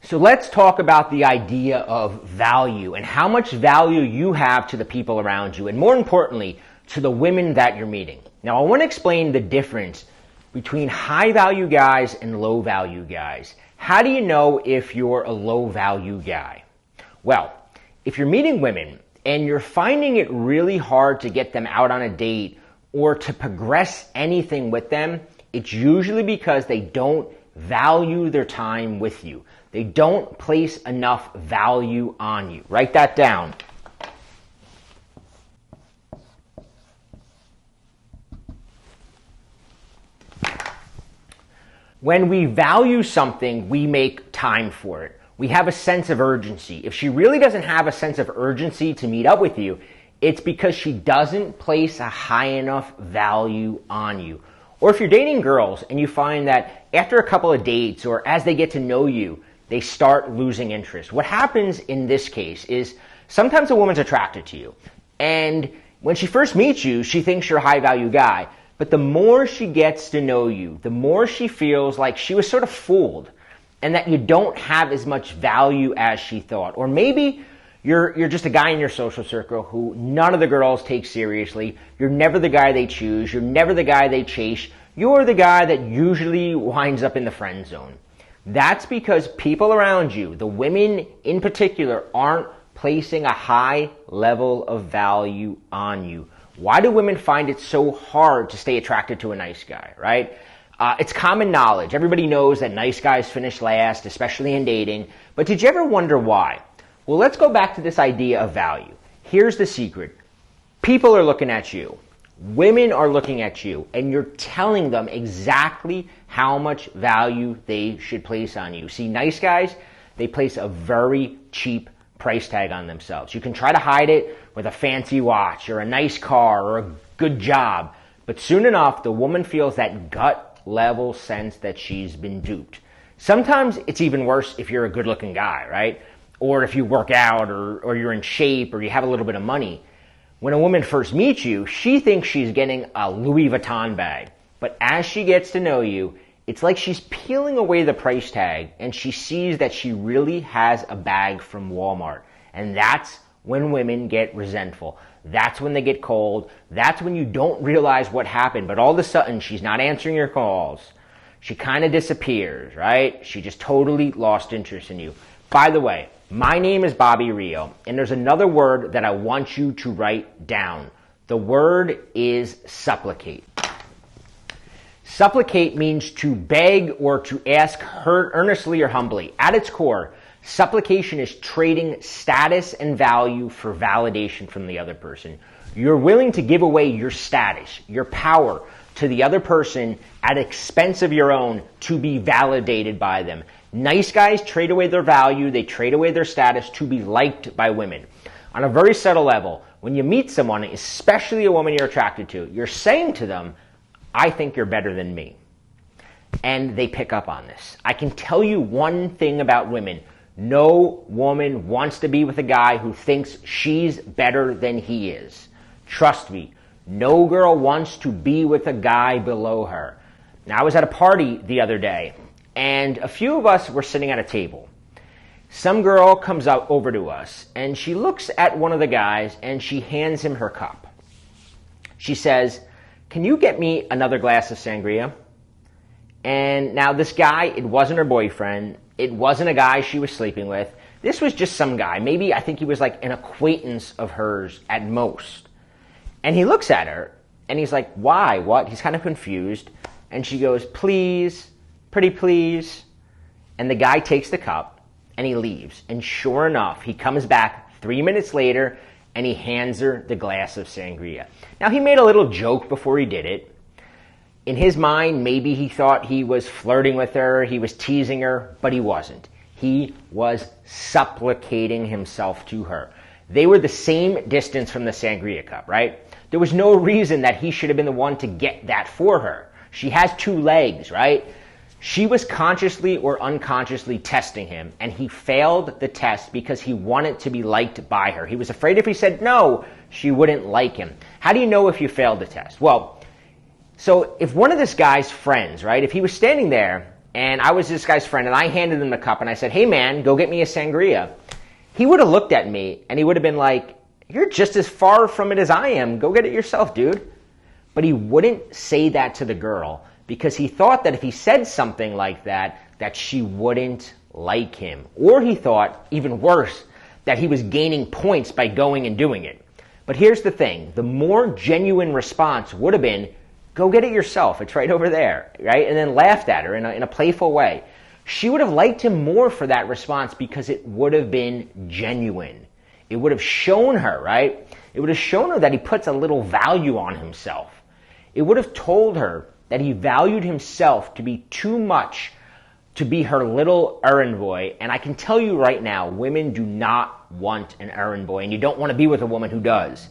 So let's talk about the idea of value and how much value you have to the people around you, and more importantly, to the women that you're meeting. Now, I want to explain the difference between high value guys and low value guys. How do you know if you're a low value guy? Well, if you're meeting women and you're finding it really hard to get them out on a date or to progress anything with them, it's usually because they don't value their time with you. They don't place enough value on you. Write that down. When we value something, we make time for it. We have a sense of urgency. If she really doesn't have a sense of urgency to meet up with you, it's because she doesn't place a high enough value on you. Or if you're dating girls and you find that after a couple of dates or as they get to know you, they start losing interest. What happens in this case is sometimes a woman's attracted to you. And when she first meets you, she thinks you're a high value guy. But the more she gets to know you, the more she feels like she was sort of fooled and that you don't have as much value as she thought. Or maybe you're just a guy in your social circle who none of the girls take seriously. You're never the guy they choose. You're never the guy they chase. You're the guy that usually winds up in the friend zone. That's because people around you, the women in particular, aren't placing a high level of value on you. Why do women find it so hard to stay attracted to a nice guy, right? It's common knowledge. Everybody knows that nice guys finish last, especially in dating. But did you ever wonder why? Well, let's go back to this idea of value. Here's the secret. People are looking at you. Women are looking at you, and you're telling them exactly how much value they should place on you. See, nice guys, they place a very cheap price tag on themselves. You can try to hide it with a fancy watch or a nice car or a good job, but soon enough, the woman feels that gut level sense that she's been duped. Sometimes it's even worse if you're a good-looking guy, right? Or if you work out or you're in shape or you have a little bit of money. When a woman first meets you, she thinks she's getting a Louis Vuitton bag. But as she gets to know you, it's like she's peeling away the price tag and she sees that she really has a bag from Walmart. And that's when women get resentful. That's when they get cold. That's when you don't realize what happened. But all of a sudden, she's not answering your calls. She kind of disappears, right? She just totally lost interest in you. By the way, my name is Bobby Rio, and there's another word that I want you to write down. The word is supplicate. Supplicate means to beg or to ask earnestly or humbly. At its core, supplication is trading status and value for validation from the other person. You're willing to give away your status, your power to the other person at expense of your own to be validated by them. Nice guys trade away their value, they trade away their status to be liked by women. On a very subtle level, when you meet someone, especially a woman you're attracted to, you're saying to them, I think you're better than me. And they pick up on this. I can tell you one thing about women. No woman wants to be with a guy who thinks she's better than he is. Trust me, no girl wants to be with a guy below her. Now, I was at a party the other day, and a few of us were sitting at a table. Some girl comes out over to us, and she looks at one of the guys, and she hands him her cup. She says, can you get me another glass of sangria? And now this guy, it wasn't her boyfriend. It wasn't a guy she was sleeping with. This was just some guy. Maybe I think he was like an acquaintance of hers at most. And he looks at her, and he's like, why? What? He's kind of confused. And she goes, please, pretty please. And the guy takes the cup, and he leaves. And sure enough, he comes back 3 minutes later, and he hands her the glass of sangria. Now, he made a little joke before he did it. In his mind, maybe he thought he was flirting with her, he was teasing her, but he wasn't. He was supplicating himself to her. They were the same distance from the sangria cup, right? There was no reason that he should have been the one to get that for her. She has two legs, right? She was consciously or unconsciously testing him, and he failed the test because he wanted to be liked by her. He was afraid if he said no, she wouldn't like him. How do you know if you failed the test? Well, so if one of this guy's friends, right, if he was standing there and I was this guy's friend, and I handed him the cup, and I said, hey man, go get me a sangria, he would have looked at me, and he would have been like, you're just as far from it as I am. Go get it yourself, dude. But he wouldn't say that to the girl because he thought that if he said something like that, that she wouldn't like him. Or he thought, even worse, that he was gaining points by going and doing it. But here's the thing. The more genuine response would have been, go get it yourself. It's right over there, right? And then laughed at her in a playful way. She would have liked him more for that response because it would have been genuine. It would have shown her, right? It would have shown her that he puts a little value on himself. It would have told her that he valued himself to be too much to be her little errand boy. And I can tell you right now, women do not want an errand boy, and you don't want to be with a woman who does.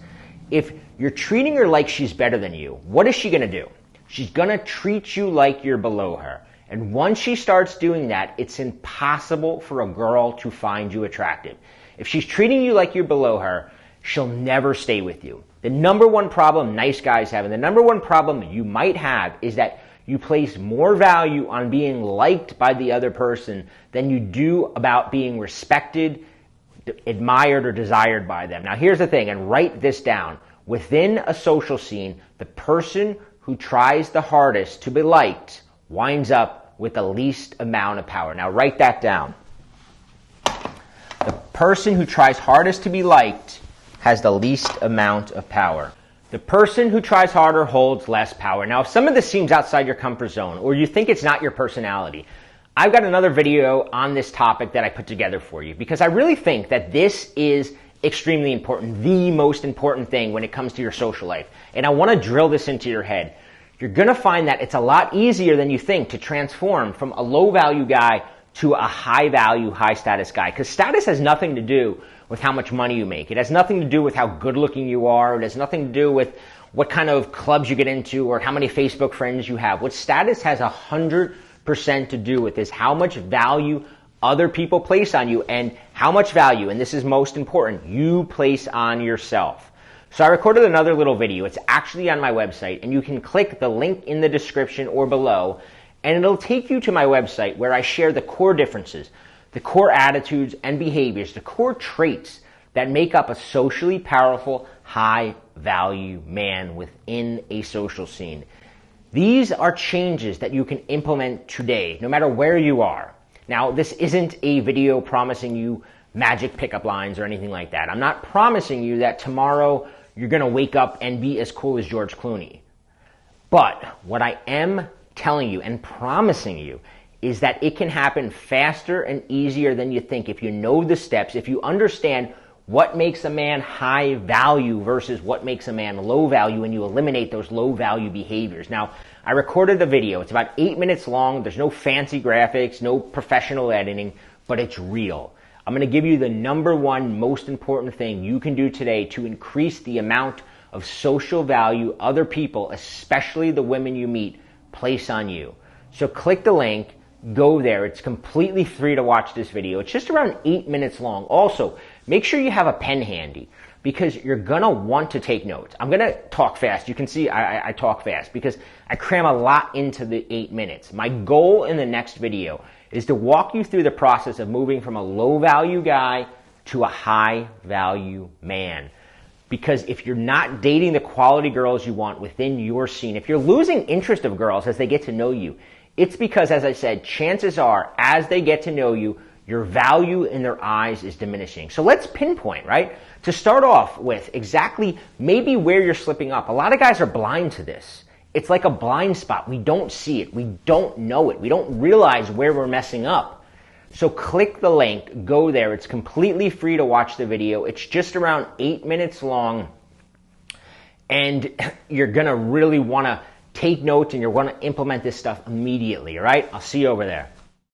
If you're treating her like she's better than you, what is she going to do? She's going to treat you like you're below her. And once she starts doing that, it's impossible for a girl to find you attractive. If she's treating you like you're below her, she'll never stay with you. The number one problem nice guys have, and the number one problem you might have, is that you place more value on being liked by the other person than you do about being respected, admired, or desired by them. Now here's the thing, and write this down. Within a social scene, the person who tries the hardest to be liked winds up with the least amount of power. Now write that down. The person who tries hardest to be liked has the least amount of power. The person who tries harder holds less power. Now, if some of this seems outside your comfort zone, or you think it's not your personality, I've got another video on this topic that I put together for you, because I really think that this is extremely important, the most important thing when it comes to your social life. And I want to drill this into your head. You're going to find that it's a lot easier than you think to transform from a low-value guy to a high-value, high-status guy. Because status has nothing to do with how much money you make. It has nothing to do with how good-looking you are. It has nothing to do with what kind of clubs you get into or how many Facebook friends you have. What status has 100% to do with is how much value other people place on you, and how much value, and this is most important, you place on yourself. So I recorded another little video. It's actually on my website, and you can click the link in the description or below, and it'll take you to my website where I share the core differences, the core attitudes and behaviors, the core traits that make up a socially powerful, high-value man within a social scene. These are changes that you can implement today, no matter where you are. Now, this isn't a video promising you magic pickup lines or anything like that. I'm not promising you that tomorrow you're going to wake up and be as cool as George Clooney. But what I am telling you and promising you is that it can happen faster and easier than you think if you know the steps, if you understand what makes a man high value versus what makes a man low value, and you eliminate those low value behaviors. Now, I recorded the video. It's about 8 minutes long. There's no fancy graphics, no professional editing, but it's real. I'm going to give you the number one most important thing you can do today to increase the amount of social value other people, especially the women you meet, place on you. So click the link, go there. It's completely free to watch this video. It's just around 8 minutes long. Also, make sure you have a pen handy, because you're going to want to take notes. I'm going to talk fast. You can see I talk fast because I cram a lot into the 8 minutes. My goal in the next video is to walk you through the process of moving from a low-value guy to a high-value man. Because if you're not dating the quality girls you want within your scene, if you're losing interest of girls as they get to know you, it's because, as I said, chances are, as they get to know you, your value in their eyes is diminishing. So let's pinpoint, right? To start off with exactly maybe where you're slipping up. A lot of guys are blind to this. It's like a blind spot. We don't see it. We don't know it. We don't realize where we're messing up. So click the link, go there. It's completely free to watch the video. It's just around 8 minutes long, and you're going to really want to take notes, and you're going to implement this stuff immediately, all right? I'll see you over there.